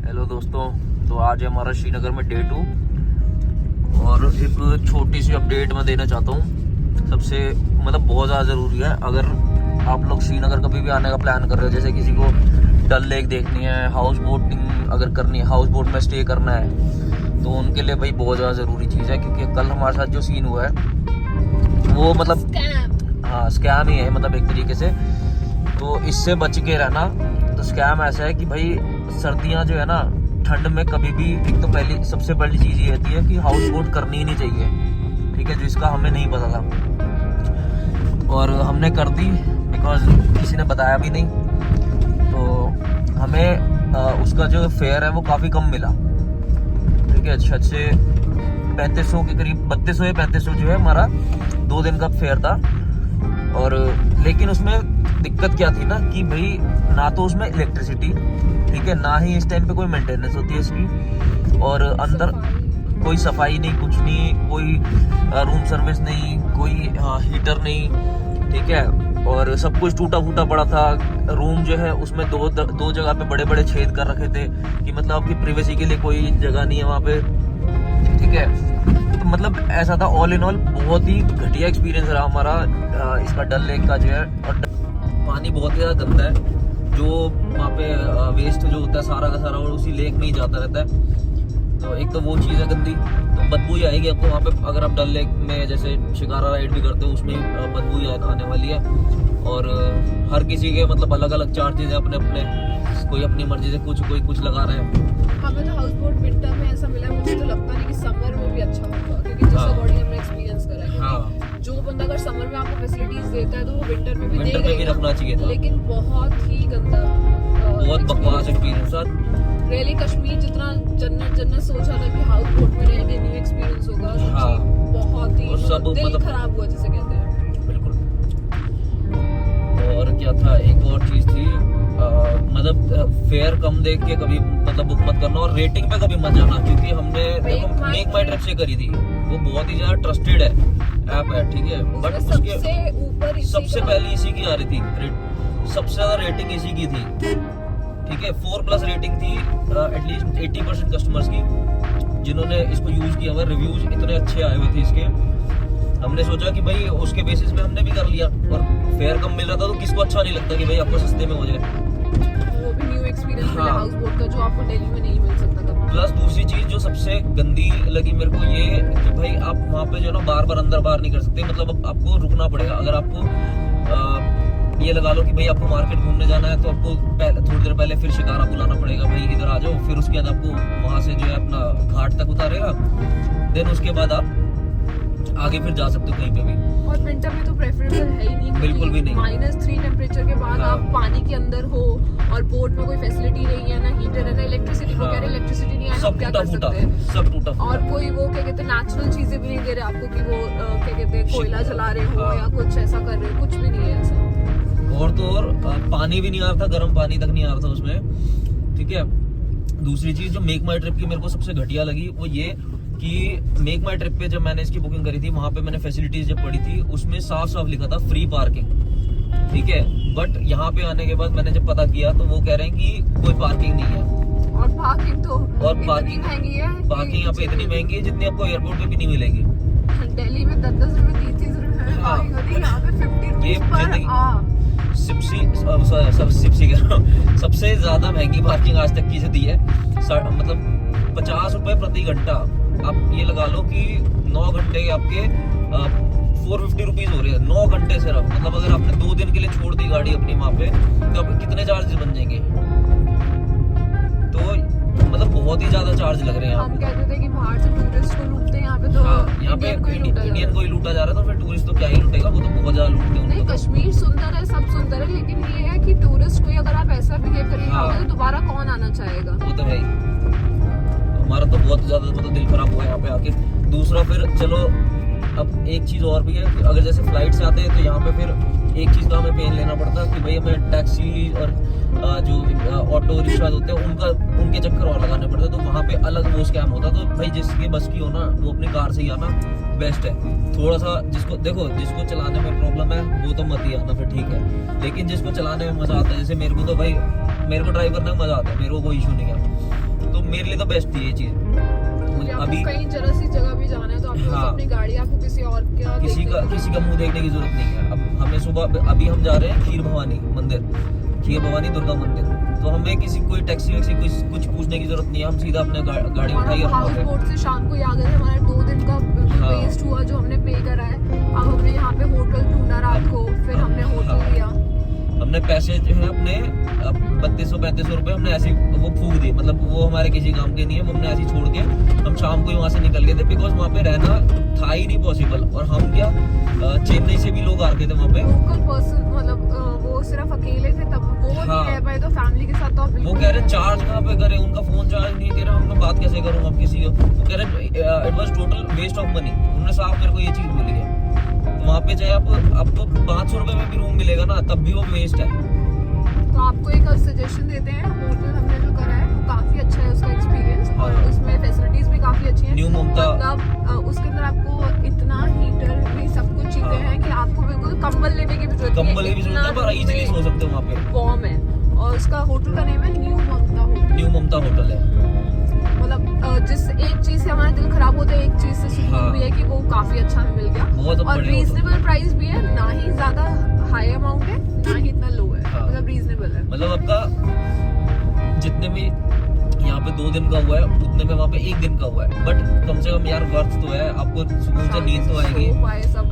Hello दोस्तों, तो आज है हमारा श्रीनगर में डे 2 और एक छोटी सी अपडेट मैं देना चाहता हूँ। सबसे बहुत ज़्यादा ज़रूरी है। अगर आप लोग श्रीनगर कभी भी आने का प्लान कर रहे हो, जैसे किसी को डल लेक देखनी है, हाउस बोटिंग अगर करनी है, हाउस बोट में स्टे करना है, तो उनके लिए भाई बहुत ज़्यादा ज़रूरी चीज़ है। क्योंकि कल हमारे साथ जो सीन हुआ है वो स्कैम ही है एक तरीके से। तो इससे बच के रहना। तो स्कैम ऐसा है कि भाई सर्दियाँ जो है ना, ठंड में कभी भी एक तो सबसे पहली चीज़ ये होती है कि हाउस बोट करनी ही नहीं चाहिए, ठीक है, जो इसका हमें नहीं पता था और हमने कर दी बिकॉज किसी ने बताया भी नहीं। तो हमें उसका जो फेयर है वो काफ़ी कम मिला, ठीक है। अच्छा से 3500 के करीब, 3200 या 3500 जो है हमारा 2 दिन का फेयर था। और लेकिन उसमें दिक्कत क्या थी ना कि भाई ना तो उसमें इलेक्ट्रिसिटी, ठीक है, ना ही इस टाइम पे कोई मेंटेनेंस होती है इसकी, और अंदर कोई सफाई नहीं, कुछ नहीं, कोई रूम सर्विस नहीं, कोई हीटर नहीं, ठीक है। और सब कुछ टूटा फूटा पड़ा था। रूम जो है उसमें दो जगह पे बड़े बड़े छेद कर रखे थे कि आपकी प्राइवेसी के लिए कोई जगह नहीं है वहाँ पे, ठीक है। तो ऐसा था। ऑल इन ऑल बहुत ही घटिया एक्सपीरियंस रहा हमारा इसका डल लेक का जो है। और पानी बहुत ही ज़्यादा गंदा है, जो वहाँ पे वेस्ट जो होता है सारा का सारा और उसी लेक में ही जाता रहता है। तो एक तो वो चीज़ है गंदी, तो बदबू ही आएगी आपको वहाँ पे। अगर आप डल लेक में जैसे शिकारा राइड भी करते हो, उसमें बदबू ही आने वाली है। और हर किसी के अलग अलग चार्जेस है अपने अपने, कोई अपनी मर्जी से कोई कुछ लगा रहा है। हमें तो हाउस बोट विंटर में ऐसा मिला, मुझे तो लगता नहीं कि समर में भी अच्छा होगा, क्योंकि जिस अकॉर्डिंग हमने एक्सपीरियंस करा है। हाँ, जो बंदा अगर समर में आपको फैसिलिटीज देता है तो वो विंटर में भी रखना चाहिए था। लेकिन बहुत ही गंदा, बहुत बकवास एक्सपीरियंस था। रियली कश्मीर जितना जन्नत सोचा था कि हाउस बोट में रहेंगे, न्यू एक्सपीरियंस होगा, बहुत ही दिल खराब हुआ जिसे कहते हैं। बिल्कुल। और क्या था, एक और चीज थी, फेयर कम देख के कभी बुक मत करना, और रेटिंग पे कभी मत जाना, क्योंकि हमने मेक माई ट्रिप से करी थी। वो बहुत ही ज्यादा ट्रस्टेड है, ऐप है, ठीक है। बट उसके सबसे पहले इसी की आ रही थी, सबसे ज्यादा रेटिंग इसी की थी, ठीक है। 4+ रेटिंग थी एटलीस्ट 80% कस्टमर्स की जिन्होंने इसको यूज किया हुआ। रिव्यूज इतने अच्छे आए हुए थे इसके। हमने सोचा कि भाई उसके बेसिस पे हमने भी कर लिया, और फेयर कम मिल रहा था तो किसको अच्छा नहीं लगता कि भाई आपको सस्ते में हो जाए। वो भी न्यू एक्सपीरियंस मिला हाउस बोट का, जो आपको दिल्ली में नहीं मिल सकता कभी। प्लस दूसरी चीज जो सबसे गंदी लगी मेरे को, ये कि भाई आप वहाँ पे जो है ना बार बार अंदर बाहर नहीं कर सकते। आपको रुकना पड़ेगा। अगर आपको ये लगा लो कि भाई आपको मार्केट घूमने जाना है, तो आपको थोड़ी देर पहले फिर शिकारा बुलाना पड़ेगा, भाई इधर आ जाओ। फिर उसके बाद आपको वहां से जो है अपना घाट तक उतारेगा, देन उसके बाद आप आगे फिर जा सकते हो कहीं पे भी। और विंटर में तो प्रेफरेबल है ही नहीं, बिल्कुल भी नहीं। -3 टेम्परेचर के बाद आप पानी के अंदर हो और बोट में कोई फैसिलिटी नहीं है, ना हीटर है, ना इलेक्ट्रिसिटी। वो कह रहे इलेक्ट्रिसिटी नहीं है, सब क्या कर सकते हैं, सब टूटा। और कोई वो क्या कहते हैं नेचुरल चीजें भी नहीं दे रहे आपको, कि वो क्या कहते हैं कोयला जला रहे हो या कुछ ऐसा कर रहे हो, कुछ भी नहीं है ऐसा। और तो और पानी भी नहीं आ रहा था, गर्म पानी तक नहीं आ रहा था उसमें, ठीक है। दूसरी चीज जो मेक माई ट्रिप की मेरे को सबसे घटिया लगी, वो ये कि मेक माई ट्रिप पे जब मैंने इसकी बुकिंग करी थी, वहां पे मैंने फैसिलिटीज जब पढ़ी थी, उसमें साफ साफ लिखा था फ्री पार्किंग, ठीक है। बट यहाँ पे आने के बाद मैंने जब पता किया तो वो कह रहे हैं कि कोई पार्किंग नहीं है। और पार्किंग तो पार्किंग महंगी है, पार्किंग यहाँ पे इतनी महंगी है जितनी आपको एयरपोर्ट पे भी नहीं मिलेगी। दिल्ली में 10-10 रुपए 30-30 रुपए पार्किंग होती है, यहाँ पे 50 रुपए सबसे ज्यादा महंगी पार्किंग आज तक की से दी है। 50 रुपए प्रति घंटा। आप ये लगा लो कि 9 घंटे आपके 450 रुपीज हो रहे हैं, 9 घंटे सिर्फ। अगर आपने 2 दिन के लिए छोड़ दी गाड़ी अपनी वहां पे, तो अब कितने चार्जेस बन जाएंगे। तो बहुत ही ज्यादा चार्ज लग रहे हैं। हम कहते थे कि बाहर से टूरिस्ट को लूटते हैं, यहाँ पे तो यहाँ पे इंडियन को ही लूटा जा रहा है, तो फिर टूरिस्ट तो क्या ही लूटेगा, वो तो बहुत ज्यादा लूटते हैं। नहीं, कश्मीर सुंदर है, सब सुंदर है, लेकिन ये है कि टूरिस्ट को अगर आप ऐसा बिहेव करेंगे तो दोबारा कौन आना चाहेगा। वो तो है ही। हमारा तो बहुत ज्यादा दिल खराब हुआ यहाँ पे आके। दूसरा फिर चलो, अब एक चीज और भी है कि अगर जैसे फ्लाइट से आते हैं तो यहाँ पे फिर एक चीज का हमें पेन लेना पड़ता है कि भाई हमें टैक्सी और जो ऑटो रिक्शा होते हैं उनके चक्कर और लगाने पड़ते हैं। तो वहाँ पे अलग वो स्कैम होता है। तो भाई जिसके बस की हो ना, वो अपनी कार से ही आना बेस्ट है। थोड़ा सा जिसको चलाने में प्रॉब्लम है वो तो मत ही आना, फिर ठीक है। लेकिन जिसको चलाने में मजा आता है, जैसे मेरे को ड्राइव करने में मजा आता है, मेरे को कोई इशू नहीं है। मेरे लिए तो बेस्ट थी ये चीज। अभी कहीं जरा सी जगह भी जाना है तो आपको हाँ, अपनी गाड़ी, आपको किसी और का किसी का मुंह देखने की जरूरत नहीं है। अब हमें सुबह अभी हम जा रहे हैं खीर भवानी मंदिर, खीर भवानी दुर्गा मंदिर, तो हमें किसी कोई टैक्सी वैक्सी कुछ पूछने की जरूरत नहीं है। हम सीधा अपने गाड़ी उठाई और हाउस बोट से शाम को आ गए थे। हमारा 2 दिन का वेस्ट हुआ जो हमने पे करा है। अब हमने यहाँ पे होटल ढूंढा रात को, फिर हमने होटल लिया। हमने पैसे जो है अपने 3200-3500 रुपए हमने ऐसे वो फूक दिए, मतलब वो हमारे किसी काम के नहीं है, वो हमने ऐसे छोड़ के हम शाम को ही वहाँ से निकल गए थे, बिकॉज वहाँ पे रहना था ही नहीं पॉसिबल। और हम क्या चेन्नई से भी लोग आ रहे थे वहाँ पे, लोकल पर्सन, मतलब वो सिर्फ अकेले थे तब, वो नहीं रह पाए, तो फैमिली के साथ तो आप वो कह रहे चार्ज कहाँ पे करें, उनका फोन चार्ज नहीं कह रहा, हमने बात कैसे करूँ अब किसी को। वो कह रहे it was total waste of money, उन्होंने साफ मेरे को ये चीज बोली है। तो वहाँ पे चाहे आपको 500 रुपए में भी रूम मिलेगा ना, तब भी वो वेस्ट है। तो आपको एक सजेशन देते हैं, होटल हमने जो करा है वो काफी अच्छा है, उसका एक्सपीरियंस, और उसमें फैसिलिटीज भी काफी अच्छी हैं। न्यू ममता, मतलब उसके अंदर आपको इतना हीटर भी सब कुछ चीजें हैं कि आपको बिल्कुल कंबल लेने की भी जरूरत नहीं है, कंबल की भी जरूरत है, पर इजीली सो सकते हो वहाँ पे, वार्म है। और उसका होटल का नेम है न्यू ममता होटल। न्यू ममता होटल है। मतलब जिस एक चीज से हमारा दिल खराब होता है, एक चीज से सुकून भी है कि वो काफी अच्छा हमें मिल गया, और रीजनेबल प्राइस भी है, ना ही ज्यादा हाई अमाउंट है ना ही इतना लो है, मतलब रीजनेबल है। मतलब आपका जितने भी यहाँ पे 2 दिन का हुआ है उतने में वहाँ पे 1 दिन का हुआ है, बट कम से कम यार वर्थ तो है, आपको सुकून से नींद तो आएगी।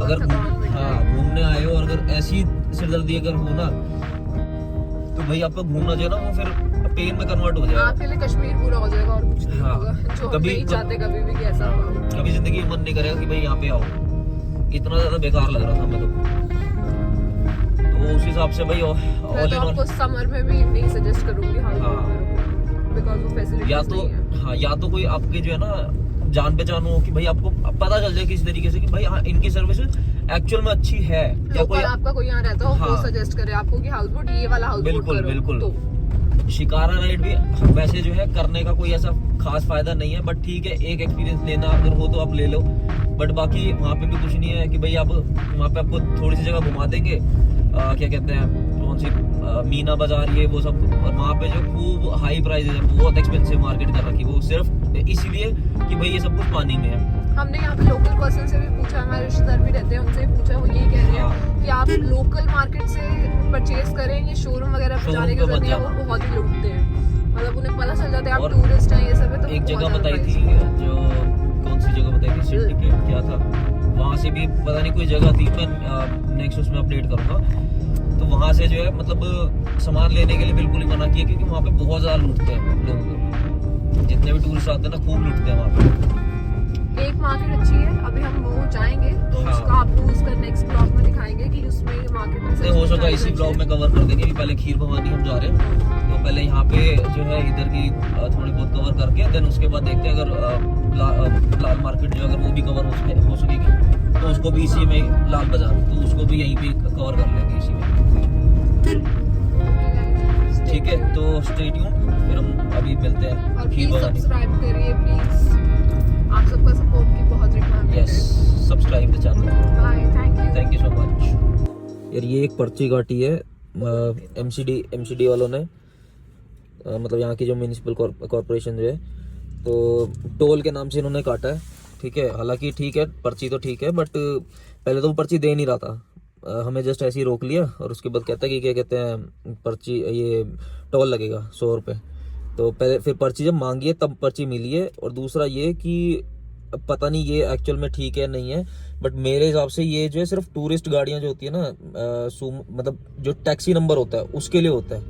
अगर घूमने आए हो और अगर ऐसी सिरदर्दी अगर हो ना, तो भाई आपका घूमना जो है ना वो फिर पेन में कन्वर्ट हो जाएगा। आपके लिए कश्मीर पूरा हो जाएगा और कुछ नहीं होगा, जो हम नहीं चाहते कभी भी कि ऐसा हो। कभी जिंदगी में मन नहीं करेगा कि भाई यहाँ पे आओ, इतना ज्यादा बेकार लग रहा था हमें तो उस हिसाब से भाई मैं तो आपको समर में भी नहीं सजेस्ट करूंगी बिकॉज़ वो फैसिलिटीज या तो हाँ, या तो कोई आपके जो है ना जान पहचान हो कि भाई आपको पता चल जाए किसी तरीके से कि भाई हाँ इनकी सर्विस एक्चुअल में अच्छी है, या कोई आपका कोई यहाँ रहता हो वो सजेस्ट करे आपको कि हाउस बोट, ये वाला हाउस बोट करो। बिल्कुल शिकारा राइड भी वैसे जो है करने का कोई ऐसा खास फायदा नहीं है, बट ठीक है एक एक्सपीरियंस लेना अगर हो तो आप ले लो, बट बाकी वहाँ पे भी कुछ नहीं है कि भाई आप वहाँ पे आपको थोड़ी सी जगह घुमा देंगे, क्या कहते हैं कौन सी मीना बाजार ये वो सब, और वहाँ पे जो खूब हाई प्राइसेस है, बहुत एक्सपेंसिव मार्केट कर रखी, वो सिर्फ इसीलिए कि भाई ये सब कुछ पानी में है। हमने यहाँ पे लोकल पर्सन से भी पूछा, हमारे रिश्तेदार भी रहते हैं, उनसे भी पूछा, वो यही कह रहे हैं कि आप लोकल मार्केट से परचेज करें, ये शोरूम वगैरह पे जाने की जरूरत नहीं है, वो बहुत ही लूटते हैं, मतलब उन्हें पता चल जाता है आप टूरिस्ट हैं ये सब है। तो एक जगह बताई थी, जो कौन सी जगह बताई थी, सिंडिकेट क्या था, वहाँ से भी पता नहीं कोई जगह थी, मैं नेक्स्ट उसमें अपडेट करूँगा। तो वहाँ से जो है मतलब सामान लेने के लिए बिल्कुल ही मना किया, क्योंकि वहाँ पे बहुत ज़्यादा लूटते हैं लोगों को, जितने भी टूरिस्ट आते हैं ना खूब लूटते हैं वहाँ पे। एक मार्केट अच्छी है, अभी हम वो जाएंगे तो उसका आपको उसका नेक्स्ट ब्लॉग में दिखाएंगे कि उसमें मार्केट में हो सका इसी ब्लॉग में कवर कर देंगे कि पहले खीर भवानी हम जा रहे हैं, तो पहले यहाँ पे जो है इधर की थोड़ी बहुत कवर करके देन उसके बाद देखते हैं अगर लाल मार्केट जो अगर वो भी कवर हो सकेगी तो उसको भी इसी में, लाल बाजार तो उसको भी यहीं पे कवर कर लेंगे इसी में, ठीक है। तो स्टे ट्यून, फिर हम अभी मिलते हैं खीर भवानी। सब्सक्राइब करिए प्लीज, आप सबका सपोर्ट की बहुत रिक्वायरमेंट है। Yes, subscribe the channel. Bye, thank you so much. यार ये एक पर्ची काटी है एमसीडी वालों ने, मतलब यहाँ की जो म्यूनिसिपल कॉर्पोरेशन जो है, तो टोल के नाम से इन्होंने काटा है, ठीक है। हालांकि ठीक है, पर्ची तो ठीक है, बट पहले तो वो पर्ची दे नहीं रहा था, हमें जस्ट ऐसे ही रोक लिया और उसके बाद कहता है कि क्या कहते हैं पर्ची ये टोल लगेगा 100 रुपये। तो पहले फिर पर्ची जब मांगी है तब पर्ची मिली है, और दूसरा ये कि पता नहीं ये एक्चुअल में ठीक है नहीं है, बट मेरे हिसाब से ये जो है सिर्फ टूरिस्ट गाड़ियाँ जो होती है ना, मतलब जो टैक्सी नंबर होता है उसके लिए होता है,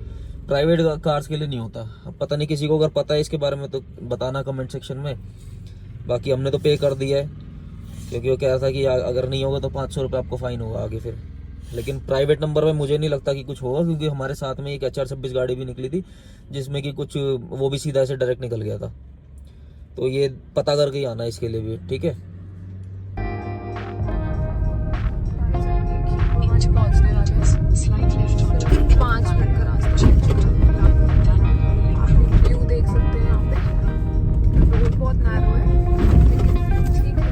प्राइवेट कार्स के लिए नहीं होता। अब पता नहीं किसी को अगर पता है इसके बारे में तो बताना कमेंट सेक्शन में। बाकी हमने तो पे कर दिया है, क्योंकि वो कह रहा था कि अगर नहीं होगा तो 500 रुपये आपको फाइन होगा आगे फिर, लेकिन प्राइवेट नंबर में मुझे नहीं लगता कि कुछ होगा, क्योंकि हमारे साथ में एक HR26 गाड़ी भी निकली थी जिसमें कि कुछ वो भी सीधा से डायरेक्ट निकल गया था। तो ये पता करके ही आना इसके लिए भी, ठीक है। पहुंचने वाले हैं 5 मिनट का रास्ता, व्यू देख सकते हैं यहाँ पे, रोड बहुत नैरो है लेकिन ठीक है।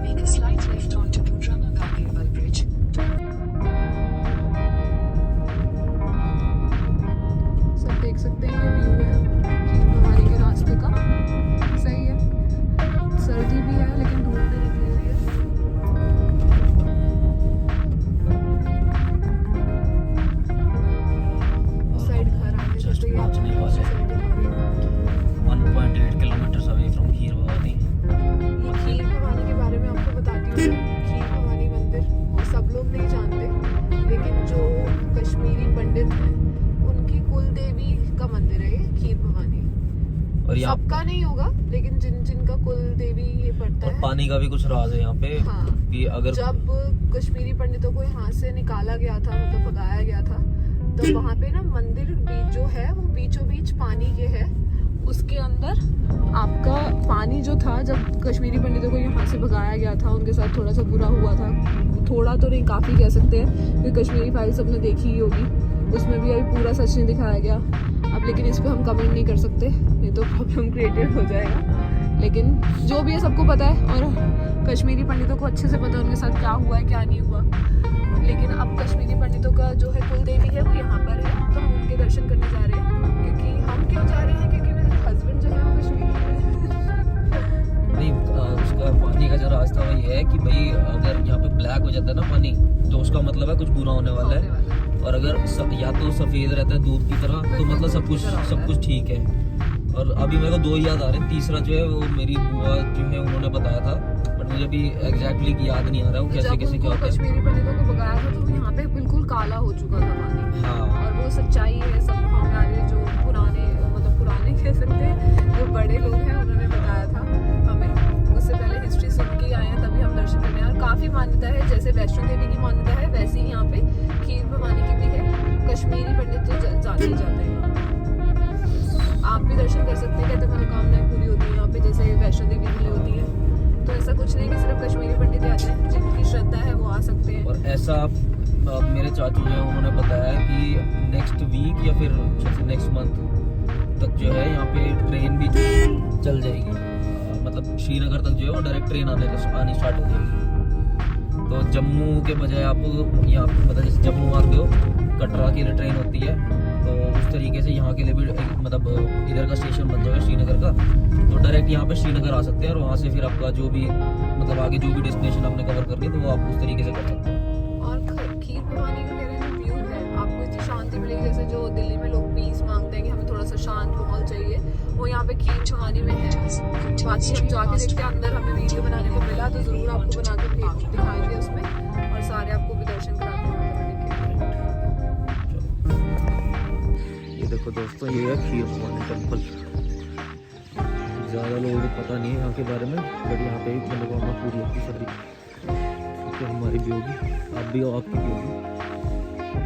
Make a slight left onto Pudrama Gandhival Bridge और यहाँ सबका नहीं होगा, लेकिन जिनका कुल देवी ये पड़ता और है। पानी का भी कुछ राज है यहाँ पे। हाँ, कि अगर जब कश्मीरी पंडितों को यहाँ से निकाला गया था, मतलब भगाया गया था, तो वहाँ पे ना मंदिर बीच जो है वो बीचों बीच पानी के है। उसके अंदर आपका पानी जो था, जब कश्मीरी पंडितों को यहाँ से भगाया गया था, उनके साथ थोड़ा सा बुरा हुआ था, थोड़ा तो नहीं काफ़ी कह सकते हैं, क्योंकि कश्मीरी फाइल सबने देखी ही होगी, उसमें भी अभी पूरा सच नहीं दिखाया गया। अब लेकिन इस पर हम कमेंट नहीं कर सकते, नहीं तो प्रॉब्लम क्रिएटेड हो जाएगा। लेकिन जो भी है सबको पता है, और कश्मीरी पंडितों को अच्छे से पता है उनके साथ क्या हुआ है क्या नहीं हुआ। लेकिन अब कश्मीरी पंडितों का जो है कुल देवी है वो यहाँ पर है, तो हम उनके दर्शन करने जा रहे हैं। क्योंकि हम क्यों जा रहे हैं, क्योंकि मेरे हस्बैंड जो है वो कश्मीरी है। नहीं, उसका पानी का जो राज था वो ये है कि भाई अगर यहाँ पे ब्लैक हो जाता है ना पानी, तो उसका मतलब है कुछ बुरा होने वाला है। और अगर या तो सफेद रहता है दूध की तरह, तो मतलब सब कुछ ठीक है। और अभी मेरे को 2 याद आ रहे हैं, तीसरा जो है वो मेरी बुआ जो है उन्होंने बताया था, बट मुझे अभी एग्जैक्टली याद नहीं आ रहा वो कैसे क्या होता है। कश्मीरी पंडितों को भगाया था तो यहाँ पे बिल्कुल काला हो चुका था पानी। हाँ, और वो सच्चाई है। सब हमारे जो पुराने कह सकते हैं, जो बड़े लोग हैं उन्होंने बताया था हमें। उससे पहले हिस्ट्री सुन के आए हैं, तभी हम दर्शन करने आए। और काफ़ी मान्यता है, जैसे वैष्णो देवी की मान्यता है, वैसे ही यहाँ पे खीर भवानी की भी है। कश्मीरी पंडित तो जाते ही जाते हैं। आप भी दर्शन कर सकते हैं, कहते मनोकामनाएं पूरी होती है यहाँ पे, जैसे वैष्णो देवी के लिए होती है। तो ऐसा कुछ नहीं कि सिर्फ कश्मीरी पंडित आते हैं, जिनकी श्रद्धा है वो आ सकते हैं। और ऐसा मेरे चाचू जो है उन्होंने बताया कि नेक्स्ट वीक या फिर नेक्स्ट मंथ तक जो है यहाँ पे ट्रेन भी चल जाएगी। मतलब श्रीनगर तक जो है वो डायरेक्ट ट्रेन आनी स्टार्ट हो जाएगी। तो जम्मू के बजाय आप यहाँ मतलब जैसे जम्मू आते हो, कटरा के लिए ट्रेन होती है, तो उस तरीके से यहाँ के लिए भी मतलब इधर का स्टेशन बन जाएगा श्रीनगर का। तो डायरेक्ट यहाँ पे श्रीनगर आ सकते हैं, और वहाँ से फिर आपका जो भी मतलब आगे जो भी डेस्टिनेशन आपने कवर करनी है, तो वो आप उस तरीके से कर सकते हैं। और खीर भवानी का कह रहे हैं व्यू है, आपको इतनी शांति मिलेगी। जैसे जो दिल्ली में लोग पीस मांगते हैं कि हमें थोड़ा सा शांत माहौल चाहिए, वो यहाँ पे खीर भवानी में है। बाकी हम जाके देखते हैं, अंदर हमें वीडियो बनाने को मिला तो जरूर आपको बना के दिखाएंगे उसमें, और सारे आपको भी दर्शन कराते हैं। ये देखो दोस्तों, ये है खीर भवानी टेम्पल। ज़्यादा लोगों को पता नहीं है यहाँ के बारे में, बट यहाँ पे मनोकामना पूरी होती सारी। तो हमारी भी होगी, आप भी हो, आपकी भी होगी।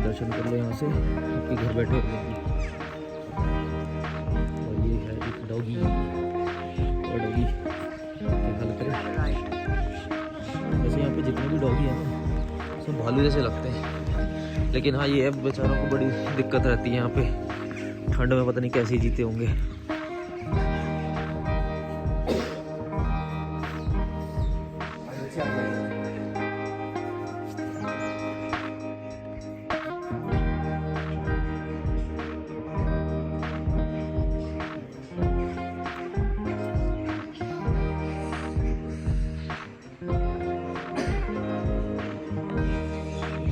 दर्शन कर लो यहाँ से, आपके घर बैठे होगी। और ये है एक डॉगी, और डॉगी क्या हाल करे। वैसे यहाँ पे जितने भी डॉगी हैं ना, सब भालू जैसे लगते हैं। लेकिन हाँ, ये है बेचारों को बड़ी दिक्कत रहती है यहाँ पे, ठंड में पता नहीं कैसे जीते होंगे।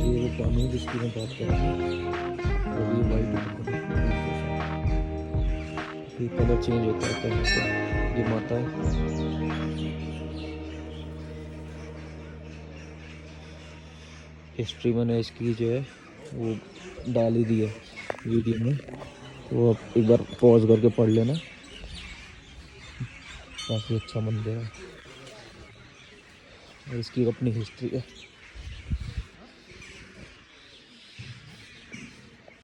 ये वो पानी जिसकी मैं बात कर रहा हूँ, और ये वाइट ये कलर चेंज होता है यहाँ पे। ये माता है, हिस्ट्री मैंने इसकी जो है वो डाल ही दी है वीडियो में, तो आप एक बार पॉज करके पढ़ लेना। काफ़ी अच्छा मंदिर है, और इसकी अपनी हिस्ट्री है।